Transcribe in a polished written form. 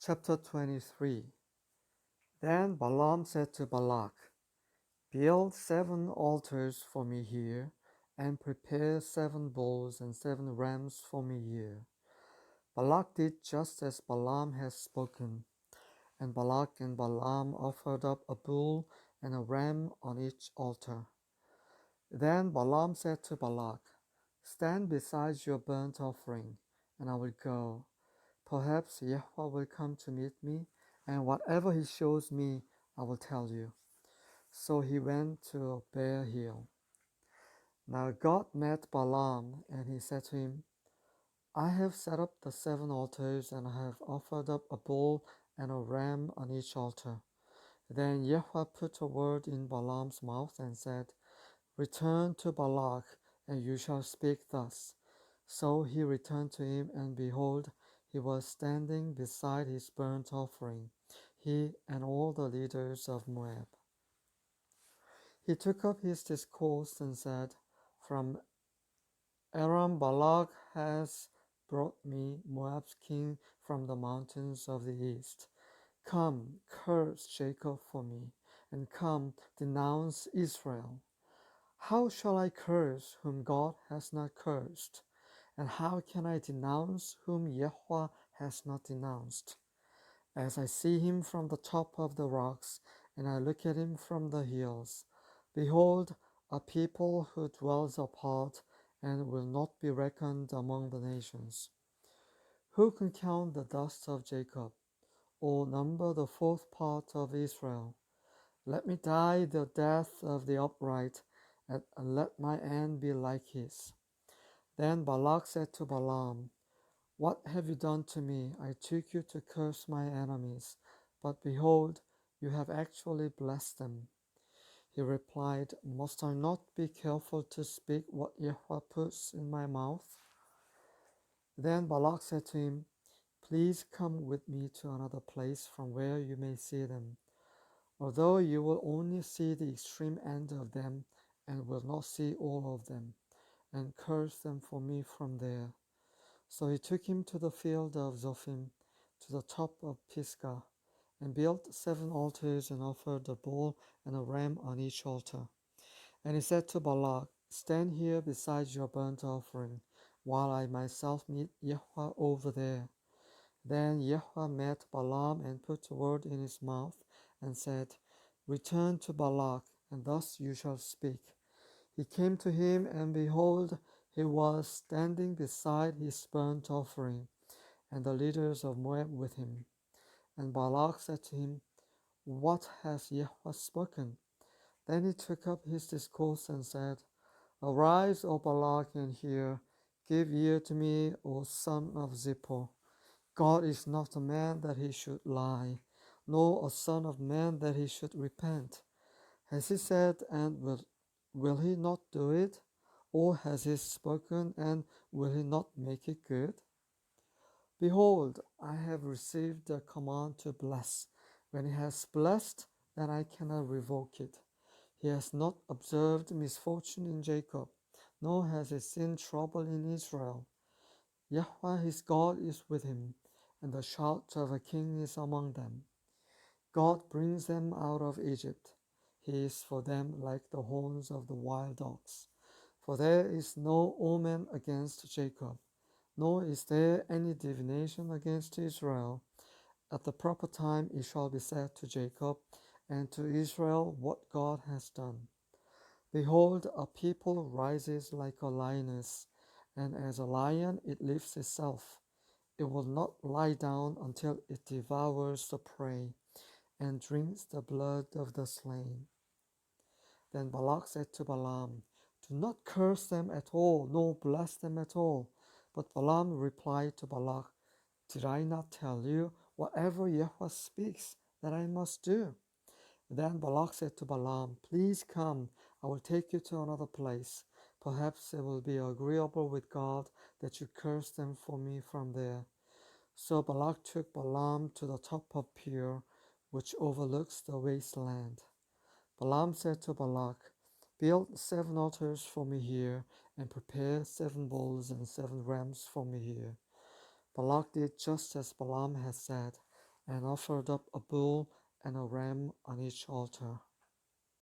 Chapter 23. Then Balaam said to Balak, "Build 7 altars for me here, and prepare 7 bulls and 7 rams for me here." Balak did just as Balaam had spoken, and Balak and Balaam offered up a bull and a ram on each altar. Then Balaam said to Balak, "Stand beside your burnt offering, and I will go. Perhaps Yahweh will come to meet me, and whatever he shows me, I will tell you." So he went to a bare hill. Now God met Balaam, and he said to him, "I have set up the 7 altars, and I have offered up a bull and a ram on each altar." Then Yahweh put a word in Balaam's mouth and said, "Return to Balak, and you shall speak thus." So he returned to him, and behold, he was standing beside his burnt offering, he and all the leaders of Moab. He took up his discourse and said, "From Aram Balak has brought me, Moab's king, from the mountains of the east. Come, curse Jacob for me, and come, denounce Israel. How shall I curse whom God has not cursed? And how can I denounce whom Yahweh has not denounced? As I see him from the top of the rocks, and I look at him from the hills, behold, a people who dwells apart and will not be reckoned among the nations. Who can count the dust of Jacob, or number the 4th part of Israel? Let me die the death of the upright, and let my end be like his." Then Balak said to Balaam, "What have you done to me? I took you to curse my enemies, but behold, you have actually blessed them." He replied, "Must I not be careful to speak what Yahweh puts in my mouth?" Then Balak said to him, "Please come with me to another place from where you may see them, although you will only see the extreme end of them and will not see all of them, and curse them for me from there." So he took him to the field of Zophim, to the top of Pisgah, and built 7 altars and offered a bull and a ram on each altar. And he said to Balak, "Stand here beside your burnt offering, while I myself meet Yahweh over there." Then Yahweh met Balaam and put a word in his mouth and said, "Return to Balak, and thus you shall speak." He came to him, and behold, he was standing beside his burnt offering, and the leaders of Moab with him. And Balak said to him, "What has Yahweh spoken?" Then he took up his discourse and said, "Arise, O Balak, and hear. Give ear to me, O son of Zippor. God is not a man that he should lie, nor a son of man that he should repent. Has he said, and will he not do it? Or has he spoken, and will he not make it good? Behold, I have received the command to bless. When he has blessed, then I cannot revoke it. He has not observed misfortune in Jacob, nor has he seen trouble in Israel. Yahweh his God is with him, and the shout of a king is among them. God brings them out of Egypt. He is for them like the horns of the wild ox. For there is no omen against Jacob, nor is there any divination against Israel. At the proper time it shall be said to Jacob and to Israel what God has done. Behold, a people rises like a lioness, and as a lion it lifts itself. It will not lie down until it devours the prey and drinks the blood of the slain. Then Balak said to Balaam, "Do not curse them at all, nor bless them at all." But Balaam replied to Balak, "Did I not tell you, whatever Yahweh speaks, that I must do?" Then Balak said to Balaam, "Please come, I will take you to another place. Perhaps it will be agreeable with God that you curse them for me from there." So Balak took Balaam to the top of Peor, which overlooks the wasteland. Balaam said to Balak, "Build 7 altars for me here, and prepare 7 bulls and 7 rams for me here." Balak did just as Balaam had said, and offered up a bull and a ram on each altar.